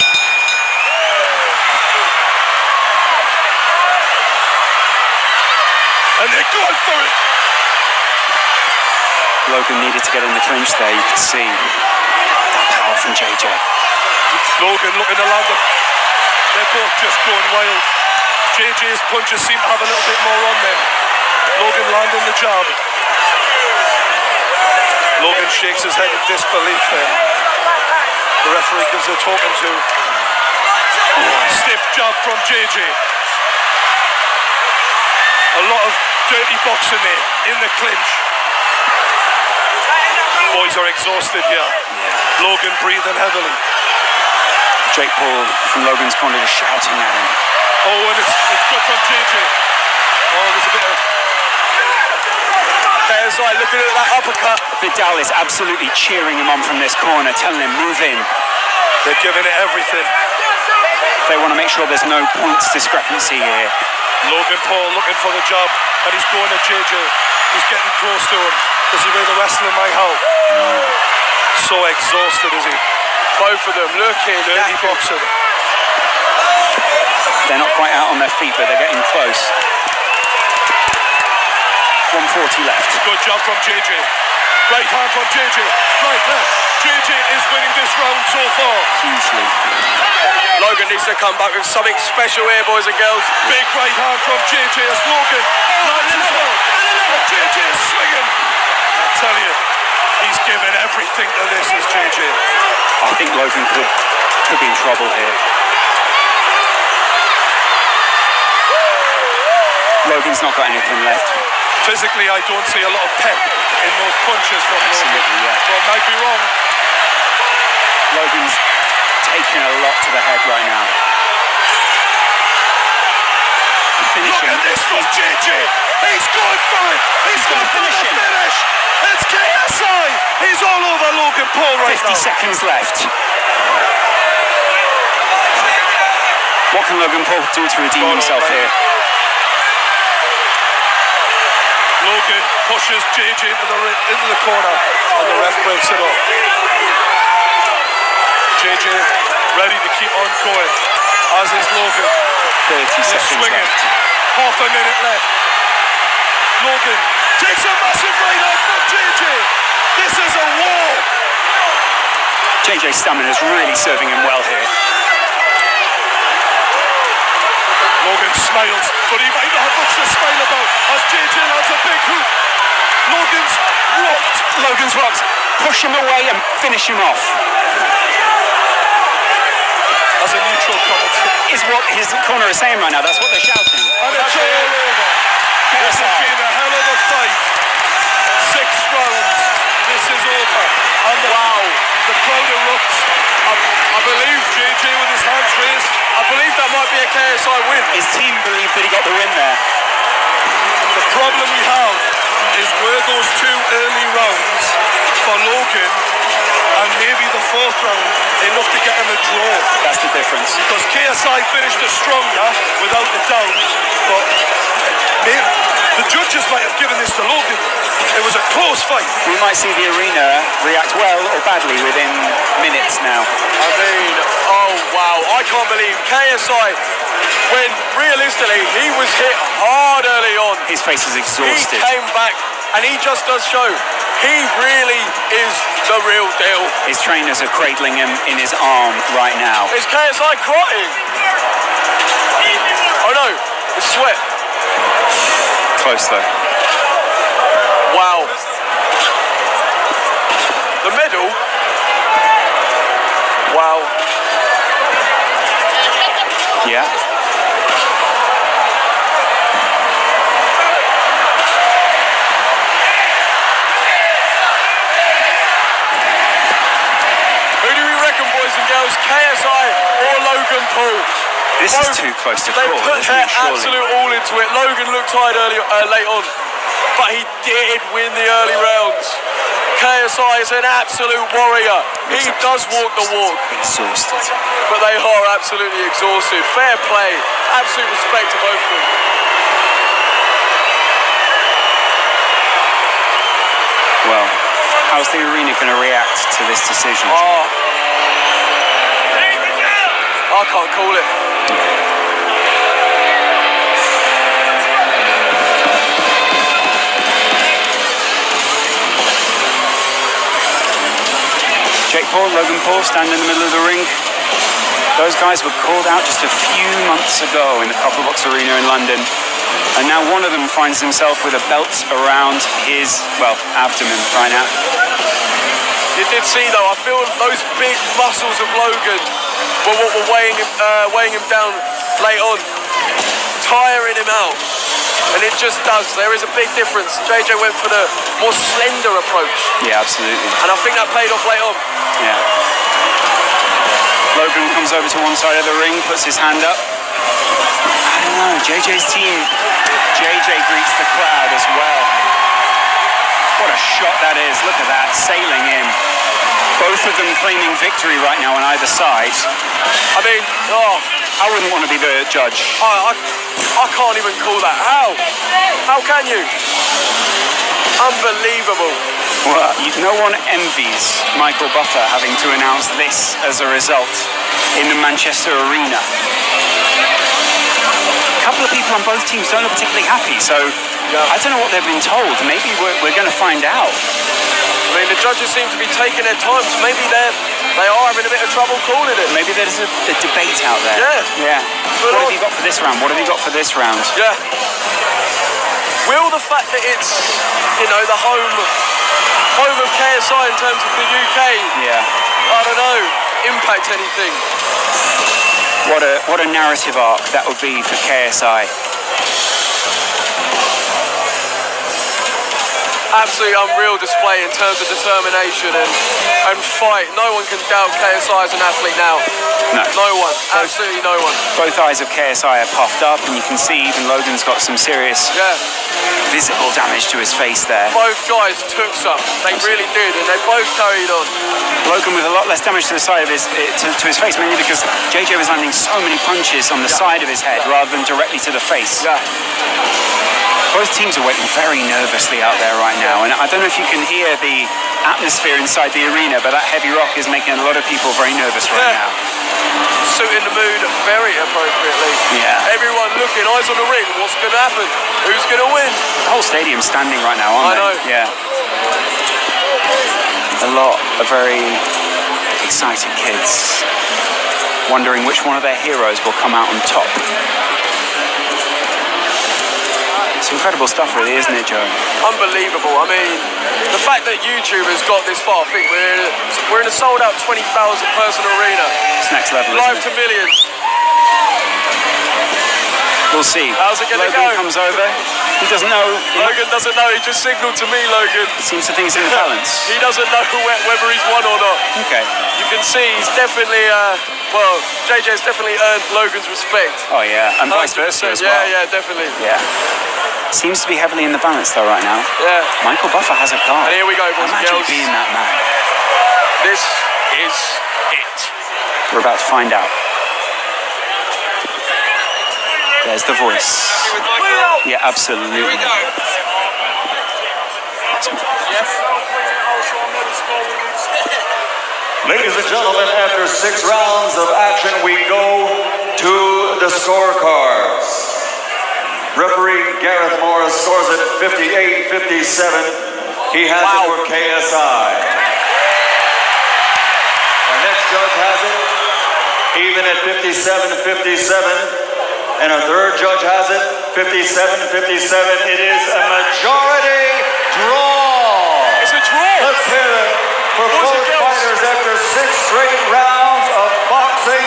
And they're going for it. Logan needed to get in the clinch there, you could see. That power from JJ. Logan looking to land them. They're both just going wild. JJ's punches seem to have a little bit more on them. Logan landing the jab. Logan shakes his head in disbelief there. The referee gives a talking to. Stiff jab from JJ. A lot of dirty boxing there in the clinch. Boys are exhausted here. Logan breathing heavily. Jake Paul from Logan's corner is shouting at him. Oh, and it's good from JJ. Oh, there's a bit of... KSI looking at that uppercut. Vidal is absolutely cheering him on from this corner, telling him, move in. They're giving it everything. They want to make sure there's no points discrepancy here. Logan Paul looking for the jab, and he's going at JJ. He's getting close to him. This is where the wrestling might help. So exhausted, is he? Both of them looking dirty boxing. They're not quite out on their feet, but they're getting close. 140 left. Good job from JJ. Right hand from JJ. Right, left. JJ is winning this round so far. Hugely. Logan needs to come back with something special here, boys and girls. Big right hand from JJ as Logan lands as well. And JJ is swinging. I tell you, he's given everything to this, is JJ. I think Logan could be in trouble here. Logan's not got anything left. Physically, I don't see a lot of pep in those punches from Logan. But I might be wrong. Logan's taking a lot to the head right now. Look at this from JJ. He's going for it. He's going for the finish. It's KSI. He's all over Logan Paul right now. 50 seconds left. What can Logan Paul do to redeem himself here? Logan pushes JJ into the corner, and the ref breaks it up. JJ ready to keep on going, as is Logan. 30 seconds left. Half a minute left. Logan takes a massive right hand from JJ. This is a war. JJ's stamina is really serving him well here. Logan smiles, but he might not have much to smile about as JJ lands a big hook. Logan's rocked. Push him away and finish him off. As a neutral commentator. Is what his corner is saying right now. That's what they're shouting. And it's all over. This has been a hell of a fight. 6 rounds. This is let KSI win. His team believed that he got the win there. The problem we have is were those 2 early rounds for Logan and maybe the 4th round enough to get him a draw. That's the difference. Because KSI finished it stronger, without a doubt, but the judges might have given this to Logan. It was a close fight. We might see the arena react well or badly within minutes now. I mean, oh wow, I can't believe KSI, when realistically he was hit hard early on. His face is exhausted. He came back and he just does show he really is the real deal. His trainers are cradling him in his arm right now. Is KSI crying? Oh no, it's sweat. Close though. Wow. The medal. Wow. Yeah. Who do we reckon, boys and girls? KSI or Logan Paul? This is too close to They call, put isn't their it, surely? absolute all into it. Logan looked tired late on, but he did win the early rounds. KSI is an absolute warrior. He does walk the walk. Exhausted. But they are absolutely exhausted. Fair play. Absolute respect to both of them. Well, how's the arena going to react to this decision? Oh. I can't call it. Jake Paul, Logan Paul stand in the middle of the ring. Those guys were called out just a few months ago in the Copper Box Arena in London. And now one of them finds himself with a belt around his, well, abdomen right now. You did see though, I feel those big muscles of Logan were what were weighing him down late on, tiring him out. And it just does. There is a big difference. JJ went for the more slender approach. Yeah, absolutely. And I think that paid off late on. Yeah. Logan comes over to one side of the ring, puts his hand up. I don't know, JJ's team. JJ greets the crowd as well. What a shot that is. Look at that, sailing in. Both of them claiming victory right now on either side. I mean, oh, I wouldn't want to be the judge. I can't even call that. How? How can you? Unbelievable. Well, no one envies Michael Buffer having to announce this as a result in the Manchester Arena. A couple of people on both teams don't look particularly happy, so I don't know what they've been told. Maybe we're going to find out. I mean, the judges seem to be taking their time, so maybe they are having a bit of trouble calling it. Maybe there's a debate out there. Yeah. What have you got for this round? What have you got for this round? Yeah. Will the fact that it's, you know, the home of KSI in terms of the UK, I don't know, impact anything? What a narrative arc that would be for KSI. Absolutely unreal display in terms of determination and fight. No one can doubt KSI as an athlete now. No one. Absolutely no one. Both eyes of KSI are puffed up, and you can see even Logan's got some serious visible damage to his face there. Both guys took some. They really did, and they both carried on. Logan with a lot less damage to the side of his to his face, mainly because JJ was landing so many punches on the side of his head rather than directly to the face. Yeah. Both teams are waiting very nervously out there right now, and I don't know if you can hear the atmosphere inside the arena, but that heavy rock is making a lot of people very nervous right now. Suiting the mood very appropriately. Yeah. Everyone looking, eyes on the ring. What's going to happen? Who's going to win? The whole stadium's standing right now, aren't they? I know. Yeah. A lot of very excited kids wondering which one of their heroes will come out on top. It's incredible stuff, really, isn't it, Joe? Unbelievable. I mean, the fact that YouTube has got this far, I think we're in a sold-out 20,000 person arena. It's next level, Live isn't it? to millions. We'll see. How's it going to go? Logan comes over. He doesn't know. Logan doesn't know. He just signalled to me, Logan. He seems to think he's in the balance. He doesn't know whether he's won or not. Okay. You can see he's definitely, JJ's definitely earned Logan's respect. Oh, yeah. And vice versa as well. Yeah, definitely. Yeah. Seems to be heavily in the balance, though, right now. Yeah. Michael Buffer has a card. And here we go, boys and Imagine girls. being that man. This is it. We're about to find out. There's the voice. Yeah, absolutely. Ladies and gentlemen, after 6 rounds of action, we go to the scorecards. Referee Gareth Morris scores it 58-57. He has it for KSI. Our next judge has it even at 57-57. And our third judge has it 57-57. It is a majority draw. It's a draw. Let's hear it for both fighters after 6 straight rounds of boxing.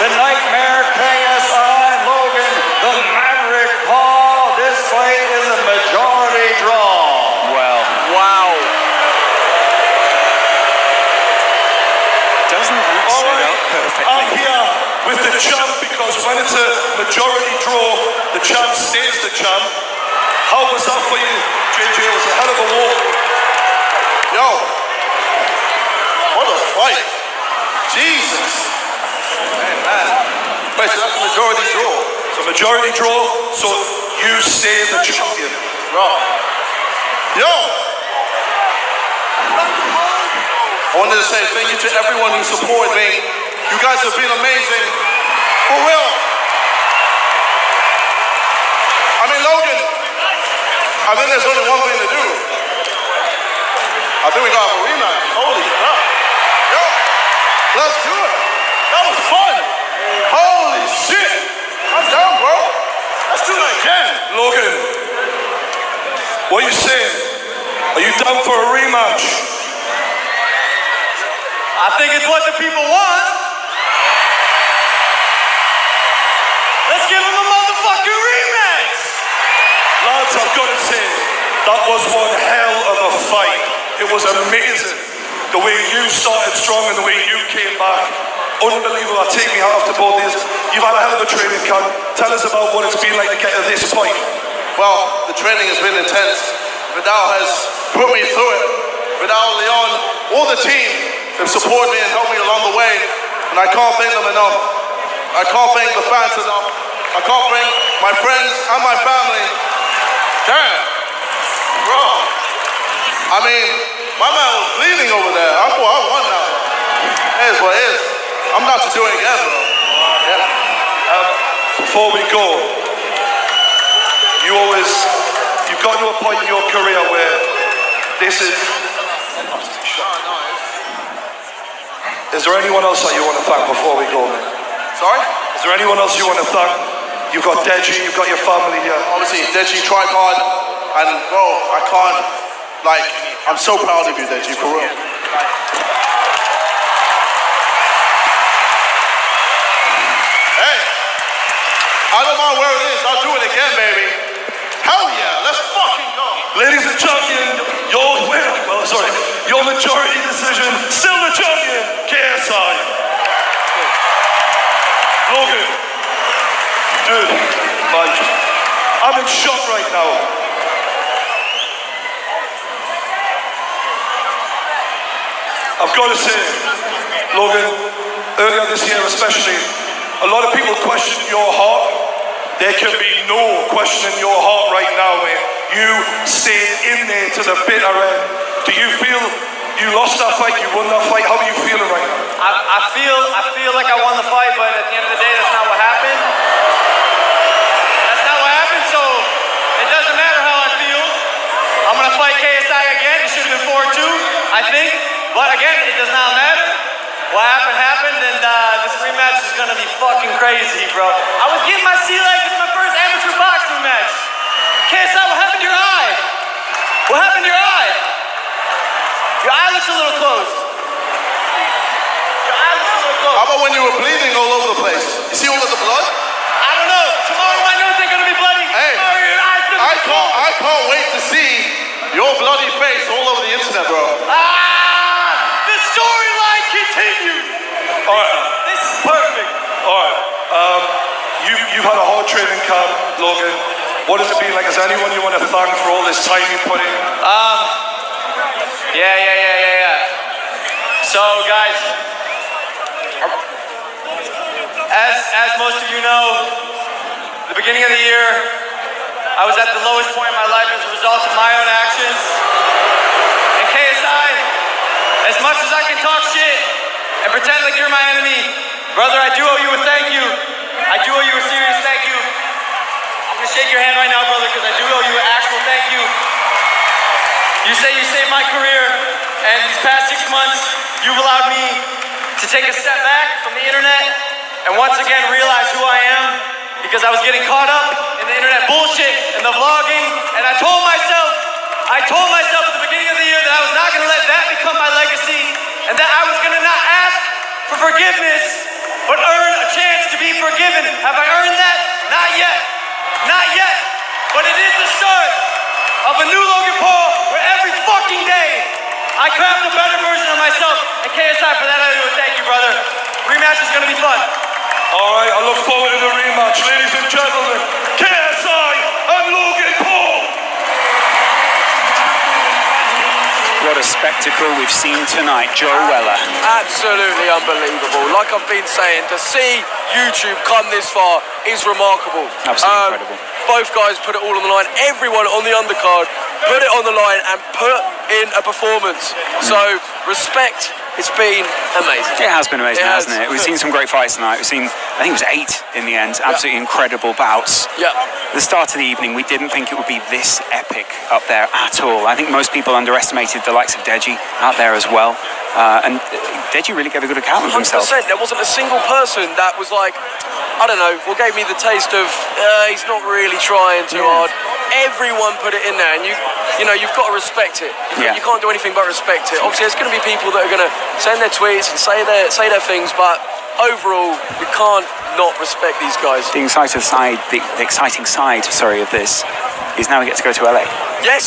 The Nightmare KSI Logan, the Maverick Paul. This fight is a majority draw. Well. Wow. Doesn't that set up perfectly? I'm here with the champ because when it's a majority draw, the champ stays the champ. How was that for you, JJ? It was a hell of a war. Yo, what a fight. Jesus. Man. Wait, so that's a majority draw. So majority draw, so you stay the champion. Right. Yo. I wanted to say thank you to everyone who supported me. You guys have been amazing. For real. I mean, Logan, I think there's only one thing to do. I think we got a rematch. Holy crap. Yo, let's do it. That was fun. Holy shit. I'm down, bro. Let's do that again. Logan, what are you saying? Are you down for a rematch? I think it's what the people want. Let's give them a motherfucking rematch. Lads, I've got to say, that was one hell of a fight. It was amazing. The way you started strong and the way you came back. Unbelievable. Take me out after both these. You've had a hell of a training camp. Tell us about what it's been like to get to this point. Well, the training has been intense. Vidal has put me through it. Vidal, Leon, all the team have supported me and helped me along the way. And I can't thank them enough. I can't thank the fans enough. I can't thank my friends and my family. Damn. Bro. I mean, my man was bleeding over there. I thought I won now. It is what it is. I'm about to do it again, bro. Yeah. Before we go, you've got to a point in your career where this is... Is there anyone else that you want to thank before we go, man? Sorry? Is there anyone else you want to thank? You've got Deji, you've got your family here. Obviously, Deji tried hard, and bro, I can't, I'm so proud of you, Deji, for real. Hey, I don't mind where it is, I'll do it again, baby. Hell yeah, let's fucking go. Ladies and gentlemen, your majority decision, still the champion, KSI. Logan, dude, I'm in shock right now. I've got to say, Logan, earlier this year especially, a lot of people questioned your heart. There can be no question in your heart right now, man. You stayed in there to the bitter end. Do you feel you lost that fight, you won that fight? How are you feeling right now? I feel like I won the fight, but at the end of the day, that's not what happened. That's not what happened, so it doesn't matter how I feel. I'm gonna fight KSI again. It should have been 4-2, I think. But again, it does not matter. What happened, and this rematch is gonna be fucking crazy, bro. I was getting my sea legs. This is my first amateur boxing match. KSI, what happened to your eye? What happened to your eye? Your eye looks a little closed. Your eye looks a little closed. How about when you were bleeding all over the place? You see all of the blood? I don't know. Tomorrow my nose ain't gonna be bloody. Hey, Tomorrow your eye's gonna be I can't wait to see your bloody face all over the internet, bro. The storyline continues. All right. This is perfect. All right. You've had a hard training camp, Logan. What has it been like? Is there anyone you want to thank for all this time you put in? Yeah. So, guys, as most of you know, the beginning of the year, I was at the lowest point in my life as a result of my own actions. And KSI, as much as I can talk shit and pretend like you're my enemy, brother, I do owe you a thank you. I do owe you a serious thank you. I'm gonna shake your hand right now, brother, because I do owe you an actual thank you. You say you saved my career, and these past 6 months, you've allowed me to take a step back from the internet and once again realize who I am, because I was getting caught up in the internet bullshit and the vlogging, and I told myself at the beginning of the year that I was not gonna let that become my legacy, and that I was gonna not ask for forgiveness, but earn a chance to be forgiven. Have I earned that? Not yet. Not yet. But it is the start of a new Logan Paul, where every fucking day I craft a better version of myself. And KSI, for that I do thank you, brother. Rematch is gonna be fun. All right, I look forward to the rematch. Ladies and gentlemen, KSI and Logan Paul. What a spectacle we've seen tonight, Joe Weller. Absolutely unbelievable. Like I've been saying, to see YouTube come this far is remarkable. Absolutely incredible. Both guys put it all on the line. Everyone on the undercard put it on the line and put in a performance. So, respect. It's been amazing. It has been amazing, hasn't it? We've seen some great fights tonight. We've seen, I think it was 8 in the end. Absolutely incredible bouts. Yeah. The start of the evening, we didn't think it would be this epic up there at all. I think most people underestimated the likes of Deji out there as well. And Deji really gave a good account of himself. 100%. There wasn't a single person that was like, I don't know, what gave me the taste of he's not really trying too hard. Everyone put it in there, and you've got to respect it. You can't do anything but respect it. Obviously, there's going to be people that are going to send their tweets and say their things, but overall, you can't not respect these guys. The exciting side, of this is now we get to go to LA. Yes.